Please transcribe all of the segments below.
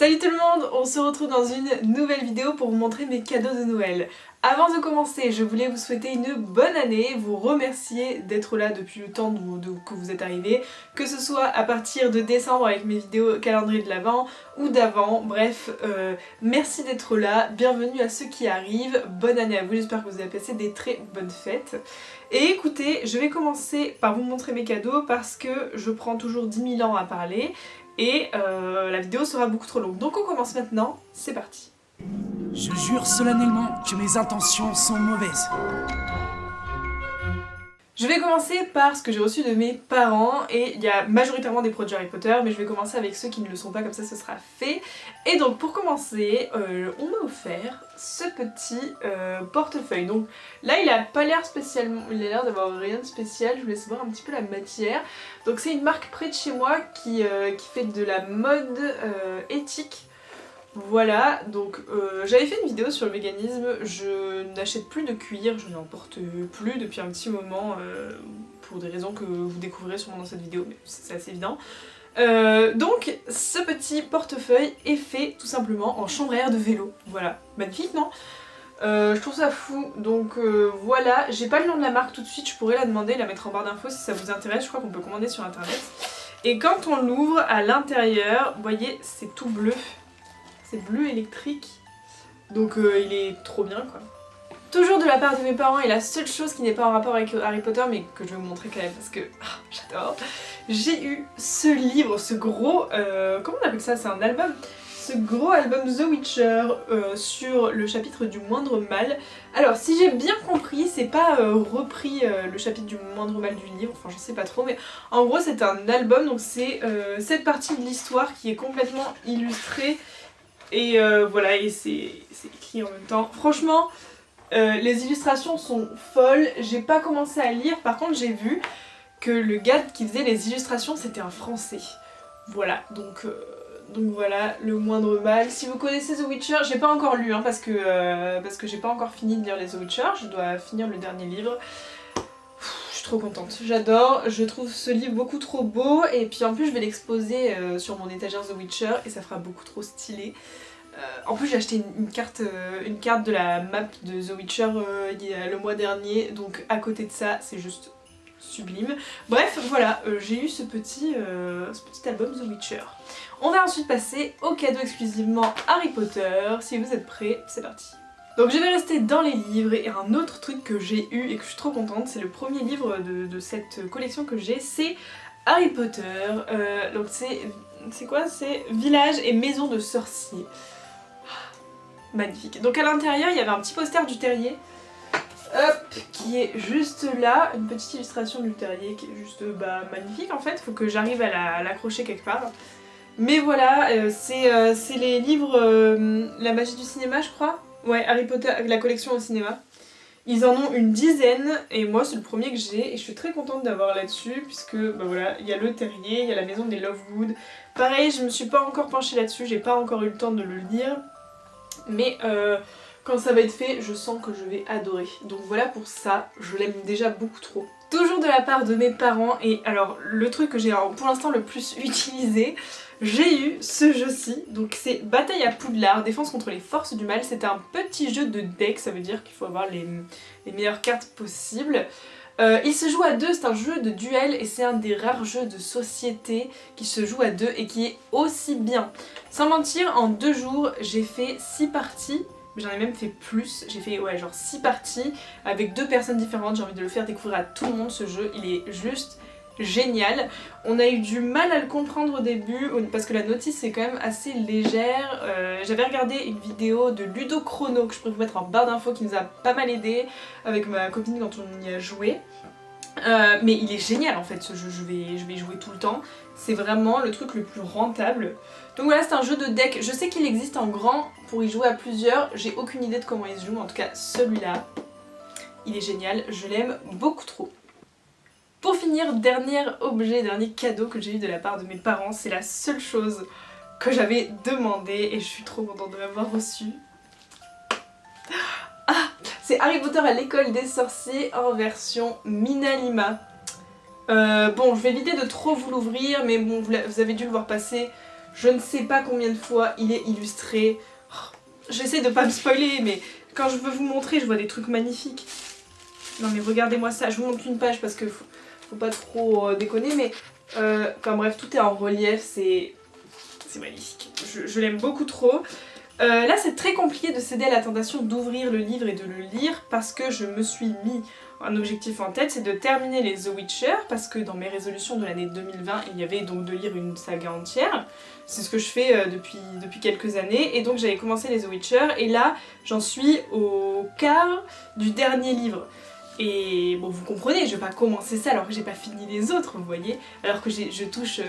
Salut tout le monde, on se retrouve dans une nouvelle vidéo pour vous montrer mes cadeaux de Noël. Avant de commencer, je voulais vous souhaiter une bonne année, vous remercier d'être là depuis le temps que vous êtes arrivés, que ce soit à partir de décembre avec mes vidéos calendrier de l'Avent ou d'avant, bref, merci d'être là, bienvenue à ceux qui arrivent, bonne année à vous, j'espère que vous avez passé des très bonnes fêtes. Et écoutez, je vais commencer par vous montrer mes cadeaux parce que je prends toujours 10 000 ans à parler et la vidéo sera beaucoup trop longue. Donc on commence maintenant, c'est parti. Je jure solennellement que mes intentions sont mauvaises. Je vais commencer par ce que j'ai reçu de mes parents et il y a majoritairement des produits Harry Potter mais je vais commencer avec ceux qui ne le sont pas, comme ça ce sera fait. Et donc pour commencer, on m'a offert ce petit portefeuille. Donc là il a pas l'air spécialement, il a l'air d'avoir rien de spécial, je vous laisse voir un petit peu la matière. Donc c'est une marque près de chez moi qui fait de la mode éthique. Voilà, donc j'avais fait une vidéo sur le véganisme, je n'achète plus de cuir, je n'en porte plus depuis un petit moment, pour des raisons que vous découvrirez sûrement dans cette vidéo, mais c'est assez évident. Donc ce petit portefeuille est fait tout simplement en chambre à air de vélo, voilà, magnifique non? Je trouve ça fou, donc voilà, j'ai pas le nom de la marque tout de suite, je pourrais la demander, la mettre en barre d'infos si ça vous intéresse, je crois qu'on peut commander sur internet. Et quand on l'ouvre à l'intérieur, vous voyez, c'est tout bleu. C'est bleu électrique, donc il est trop bien quoi. Toujours de la part de mes parents, et la seule chose qui n'est pas en rapport avec Harry Potter mais que je vais vous montrer quand même parce que j'adore, j'ai eu ce livre, ce gros, comment on appelle ça, c'est un album, ce gros album The Witcher sur le chapitre du moindre mal. Alors si j'ai bien compris, c'est pas repris le chapitre du moindre mal du livre, enfin j'en sais pas trop, mais en gros c'est un album, donc c'est cette partie de l'histoire qui est complètement illustrée. Et voilà, et c'est écrit en même temps. Franchement, les illustrations sont folles. J'ai pas commencé à lire, par contre j'ai vu que le gars qui faisait les illustrations c'était un Français. Voilà, donc voilà, le moindre mal. Si vous connaissez The Witcher, j'ai pas encore lu, hein, parce que j'ai pas encore fini de lire les The Witcher, je dois finir le dernier livre. Je suis trop contente, j'adore, je trouve ce livre beaucoup trop beau et puis en plus je vais l'exposer sur mon étagère The Witcher et ça fera beaucoup trop stylé. En plus j'ai acheté une carte de la map de The Witcher le mois dernier, donc à côté de ça c'est juste sublime. Bref voilà, j'ai eu ce petit album The Witcher. On va ensuite passer au cadeau exclusivement Harry Potter, si vous êtes prêts, c'est parti. Donc je vais rester dans les livres et un autre truc que j'ai eu et que je suis trop contente, c'est le premier livre de cette collection que j'ai, c'est Harry Potter. Donc c'est quoi? C'est Village et Maison de Sorciers. Magnifique. Donc à l'intérieur il y avait un petit poster du terrier, hop, qui est juste là, une petite illustration du terrier qui est juste magnifique en fait, faut que j'arrive à l'accrocher quelque part. Mais voilà, c'est les livres La magie du cinéma je crois. Ouais, Harry Potter, la collection au cinéma. Ils en ont une dizaine et moi c'est le premier que j'ai et je suis très contente d'avoir là-dessus puisque voilà, il y a le terrier, il y a la maison des Lovegood. Pareil, je me suis pas encore penchée là-dessus, j'ai pas encore eu le temps de le lire. Mais quand ça va être fait, je sens que je vais adorer. Donc voilà pour ça, je l'aime déjà beaucoup trop. Toujours de la part de mes parents, et alors le truc que j'ai pour l'instant le plus utilisé, j'ai eu ce jeu-ci, donc c'est Bataille à Poudlard, défense contre les forces du mal. C'est un petit jeu de deck, ça veut dire qu'il faut avoir les meilleures cartes possibles. Il se joue à deux, c'est un jeu de duel et c'est un des rares jeux de société qui se joue à deux et qui est aussi bien. Sans mentir, en 2 jours, j'ai fait 6 parties. J'en ai même fait plus, j'ai fait ouais, genre 6 parties avec 2 personnes différentes. J'ai envie de le faire découvrir à tout le monde ce jeu, il est juste génial. On a eu du mal à le comprendre au début parce que la notice est quand même assez légère. J'avais regardé une vidéo de Ludo Chrono que je pourrais vous mettre en barre d'infos qui nous a pas mal aidé avec ma copine quand on y a joué. Mais il est génial en fait ce jeu, je vais y jouer tout le temps. C'est vraiment le truc le plus rentable. Donc voilà, c'est un jeu de deck. Je sais qu'il existe en grand pour y jouer à plusieurs. J'ai aucune idée de comment il se joue, mais en tout cas celui-là, il est génial. Je l'aime beaucoup trop. Pour finir, dernier objet, dernier cadeau que j'ai eu de la part de mes parents. C'est la seule chose que j'avais demandé et je suis trop contente de l'avoir reçu. Ah, c'est Harry Potter à l'école des sorciers en version Minalima. Bon, je vais éviter de trop vous l'ouvrir, mais bon, vous avez dû le voir passer je ne sais pas combien de fois il est illustré. Oh, j'essaie de pas me spoiler, mais quand je veux vous montrer, je vois des trucs magnifiques. Non mais regardez-moi ça, je vous montre qu'une page parce que faut pas trop déconner, mais enfin bref, tout est en relief, c'est magnifique. Je l'aime beaucoup trop. Là c'est très compliqué de céder à la tentation d'ouvrir le livre et de le lire parce que je me suis mis un objectif en tête, c'est de terminer les The Witcher parce que dans mes résolutions de l'année 2020 il y avait donc de lire une saga entière. C'est ce que je fais depuis quelques années et donc j'avais commencé les The Witcher et là j'en suis au quart du dernier livre. Et bon vous comprenez, je vais pas commencer ça alors que j'ai pas fini les autres, vous voyez, alors que je touche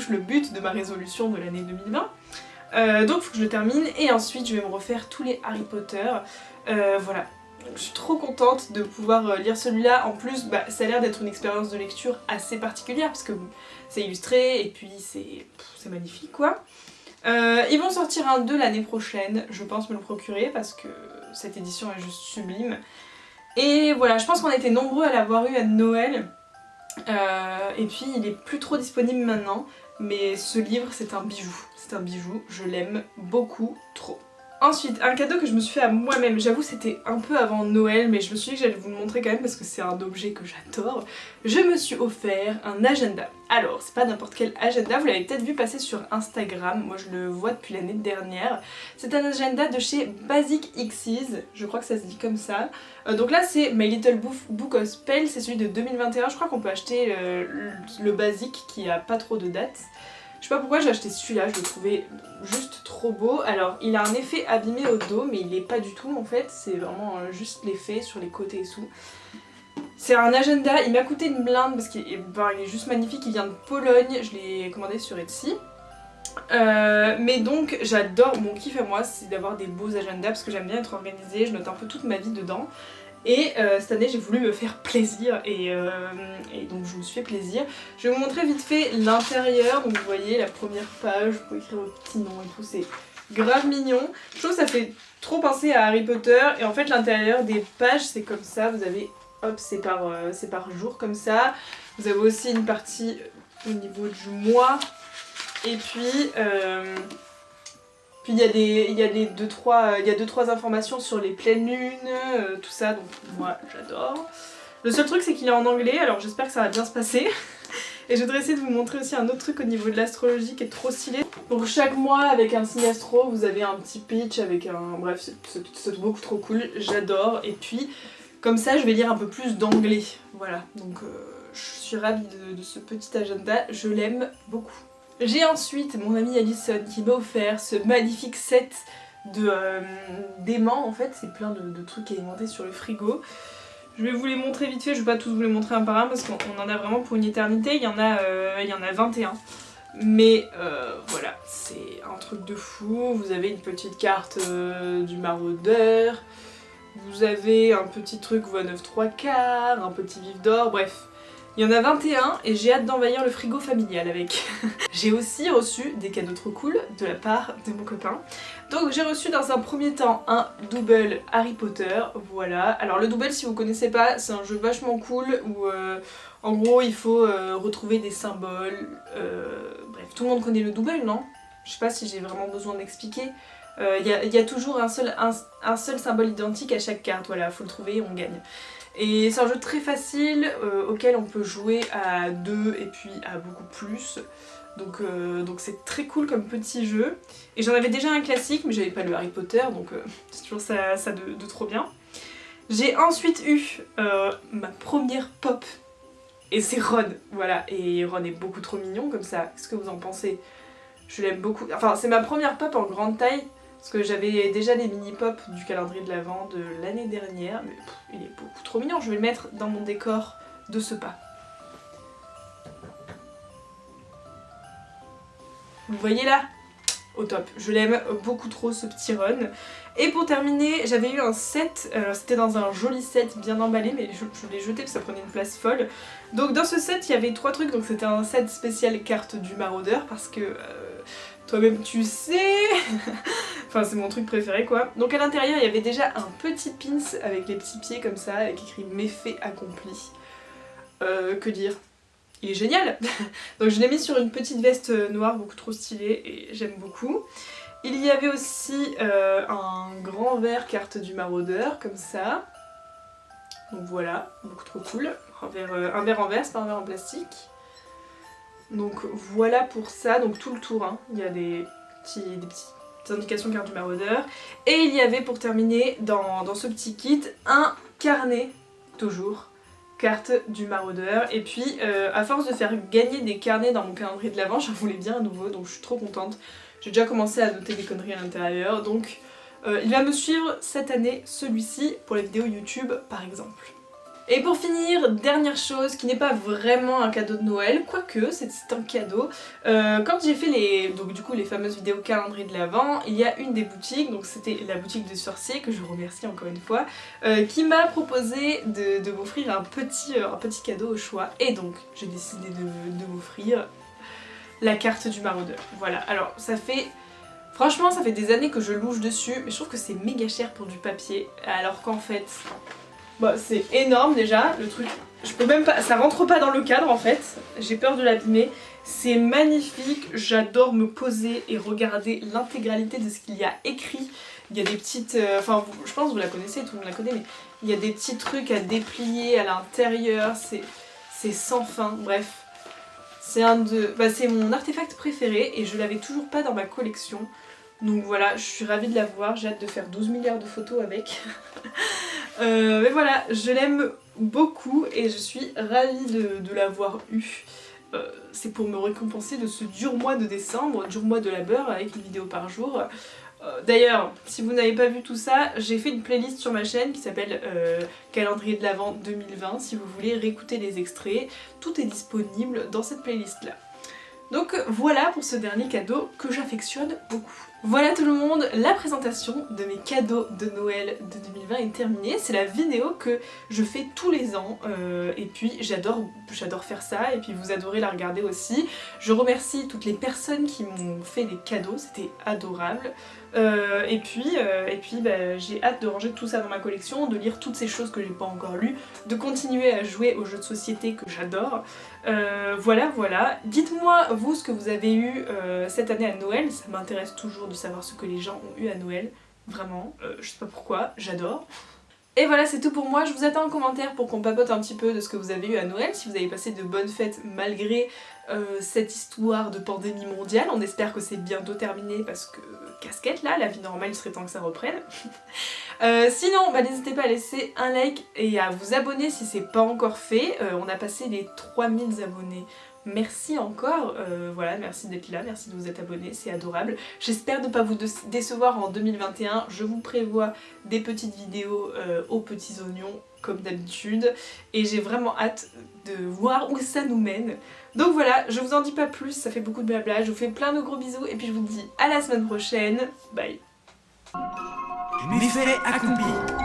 le but de ma résolution de l'année 2020. Donc faut que je le termine et ensuite je vais me refaire tous les Harry Potter. Voilà, je suis trop contente de pouvoir lire celui-là. En plus ça a l'air d'être une expérience de lecture assez particulière parce que c'est illustré et puis c'est magnifique quoi. Ils vont sortir un 2 l'année prochaine, je pense me le procurer parce que cette édition est juste sublime. Et voilà, je pense qu'on était nombreux à l'avoir eu à Noël. Et puis il est plus trop disponible maintenant. Mais ce livre c'est un bijou, je l'aime beaucoup trop. Ensuite, un cadeau que je me suis fait à moi-même, j'avoue c'était un peu avant Noël mais je me suis dit que j'allais vous le montrer quand même parce que c'est un objet que j'adore. Je me suis offert un agenda. Alors c'est pas n'importe quel agenda, vous l'avez peut-être vu passer sur Instagram, moi je le vois depuis l'année dernière. C'est un agenda de chez Basic Xyz, je crois que ça se dit comme ça. Donc là c'est My Little Book of Spells, c'est celui de 2021, je crois qu'on peut acheter le Basic qui a pas trop de date. Je sais pas pourquoi j'ai acheté celui-là, je le trouvais juste trop beau. Alors il a un effet abîmé au dos mais il est pas du tout en fait, c'est vraiment juste l'effet sur les côtés et tout. C'est un agenda, il m'a coûté une blinde parce qu'il est juste magnifique, il vient de Pologne, je l'ai commandé sur Etsy. Mais donc j'adore, mon kiff à moi c'est d'avoir des beaux agendas parce que j'aime bien être organisée, je note un peu toute ma vie dedans. Et cette année j'ai voulu me faire plaisir et donc je me suis fait plaisir. Je vais vous montrer vite fait l'intérieur, donc vous voyez la première page, vous pouvez écrire votre petit nom et tout, c'est grave mignon. Je trouve que ça fait trop penser à Harry Potter et en fait l'intérieur des pages c'est comme ça, vous avez, hop c'est par jour comme ça. Vous avez aussi une partie au niveau du mois et puis... Puis il y a 2-3 informations sur les pleines lunes, tout ça, donc moi j'adore. Le seul truc c'est qu'il est en anglais, alors j'espère que ça va bien se passer. Et je voudrais essayer de vous montrer aussi un autre truc au niveau de l'astrologie qui est trop stylé. Pour chaque mois avec un signe astro, vous avez un petit pitch avec un... Bref, c'est beaucoup trop cool, j'adore. Et puis comme ça je vais lire un peu plus d'anglais, voilà. Donc je suis ravie de ce petit agenda, je l'aime beaucoup. J'ai ensuite mon amie Alison qui m'a offert ce magnifique set d'aimants, en fait c'est plein de trucs alimentés sur le frigo. Je vais vous les montrer vite fait, je vais pas tous vous les montrer un par un parce qu'on en a vraiment pour une éternité, il y en a 21. Mais voilà, c'est un truc de fou, vous avez une petite carte du maraudeur, vous avez un petit truc voie 9 3/4, un petit vif d'or, bref. Il y en a 21 et j'ai hâte d'envahir le frigo familial avec. J'ai aussi reçu des cadeaux trop cool de la part de mon copain. Donc j'ai reçu dans un premier temps un double Harry Potter, voilà. Alors le double si vous connaissez pas, c'est un jeu vachement cool où en gros il faut retrouver des symboles. Bref, tout le monde connaît le double, non? Je sais pas si j'ai vraiment besoin d'expliquer. Il y a toujours un seul symbole identique à chaque carte, voilà, faut le trouver et on gagne. Et c'est un jeu très facile auquel on peut jouer à 2 et puis à beaucoup plus. Donc c'est très cool comme petit jeu. Et j'en avais déjà un classique mais j'avais pas le Harry Potter donc c'est toujours ça de trop bien. J'ai ensuite eu ma première pop et c'est Ron. Voilà, et Ron est beaucoup trop mignon comme ça. Qu'est-ce que vous en pensez? Je l'aime beaucoup. Enfin c'est ma première pop en grande taille. Parce que j'avais déjà des mini-pop du calendrier de l'Avent de l'année dernière, mais il est beaucoup trop mignon, je vais le mettre dans mon décor de ce pas. Vous voyez là? Au top, je l'aime beaucoup trop ce petit Ron. Et pour terminer, j'avais eu un set, c'était dans un joli set bien emballé, mais je l'ai jeté parce que ça prenait une place folle. Donc dans ce set, il y avait 3 trucs, donc c'était un set spécial carte du maraudeur, parce que... toi-même tu sais. Enfin c'est mon truc préféré quoi. Donc à l'intérieur il y avait déjà un petit pins avec les petits pieds comme ça avec écrit méfait accompli. Que dire? il est génial. Donc je l'ai mis sur une petite veste noire beaucoup trop stylée et j'aime beaucoup. Il y avait aussi un grand verre carte du maraudeur comme ça. Donc voilà, beaucoup trop cool. Un verre en verre, c'est pas un verre en plastique. Donc voilà pour ça, donc tout le tour, hein. Il y a des petites indications carte du maraudeur. Et il y avait pour terminer dans ce petit kit un carnet, toujours, carte du maraudeur. Et puis à force de faire gagner des carnets dans mon calendrier de l'Avent, j'en voulais bien à nouveau, donc je suis trop contente. J'ai déjà commencé à noter des conneries à l'intérieur, donc il va me suivre cette année, celui-ci, pour les vidéos YouTube par exemple. Et pour finir, dernière chose qui n'est pas vraiment un cadeau de Noël, quoique c'est un cadeau. Quand j'ai fait les fameuses vidéos calendrier de l'Avent, il y a une des boutiques, donc c'était la boutique de sorcier, que je remercie encore une fois, qui m'a proposé de m'offrir un petit cadeau au choix. Et donc j'ai décidé de m'offrir la carte du maraudeur. Voilà, alors franchement ça fait des années que je louche dessus, mais je trouve que c'est méga cher pour du papier, alors qu'en fait... Bon, c'est énorme déjà, le truc, je peux même pas, ça rentre pas dans le cadre en fait, j'ai peur de l'abîmer. C'est magnifique, j'adore me poser et regarder l'intégralité de ce qu'il y a écrit. Il y a des petites, enfin je pense que vous la connaissez, tout le monde la connaît, mais il y a des petits trucs à déplier à l'intérieur, c'est sans fin, bref. C'est mon artefact préféré et je l'avais toujours pas dans ma collection. Donc voilà, je suis ravie de l'avoir, j'ai hâte de faire 12 milliards de photos avec. Mais voilà, je l'aime beaucoup et je suis ravie de l'avoir eu. C'est pour me récompenser de ce dur mois de décembre, dur mois de labeur avec une vidéo par jour. D'ailleurs, si vous n'avez pas vu tout ça, j'ai fait une playlist sur ma chaîne qui s'appelle Calendrier de l'Avent 2020. Si vous voulez réécouter les extraits, tout est disponible dans cette playlist là. Donc voilà pour ce dernier cadeau que j'affectionne beaucoup. Voilà tout le monde, la présentation de mes cadeaux de Noël de 2020 est terminée. C'est la vidéo que je fais tous les ans et puis j'adore faire ça et puis vous adorez la regarder aussi. Je remercie toutes les personnes qui m'ont fait des cadeaux, c'était adorable. Et puis j'ai hâte de ranger tout ça dans ma collection, de lire toutes ces choses que j'ai pas encore lues, de continuer à jouer aux jeux de société que j'adore. Voilà. Dites-moi vous ce que vous avez eu cette année à Noël, ça m'intéresse toujours de savoir ce que les gens ont eu à Noël, vraiment, je sais pas pourquoi, j'adore. Et voilà, c'est tout pour moi, je vous attends en commentaire pour qu'on papote un petit peu de ce que vous avez eu à Noël, si vous avez passé de bonnes fêtes malgré cette histoire de pandémie mondiale. On espère que c'est bientôt terminé parce que casquette là, la vie normale il serait temps que ça reprenne. Sinon, n'hésitez pas à laisser un like et à vous abonner si c'est pas encore fait. On a passé les 3000 abonnés. Merci encore, voilà, merci d'être là, merci de vous être abonnés, c'est adorable. J'espère ne pas vous décevoir en 2021, je vous prévois des petites vidéos aux petits oignons comme d'habitude et j'ai vraiment hâte de voir où ça nous mène. Donc voilà, je vous en dis pas plus, ça fait beaucoup de blabla, je vous fais plein de gros bisous et puis je vous dis à la semaine prochaine, bye. Méfait accompli.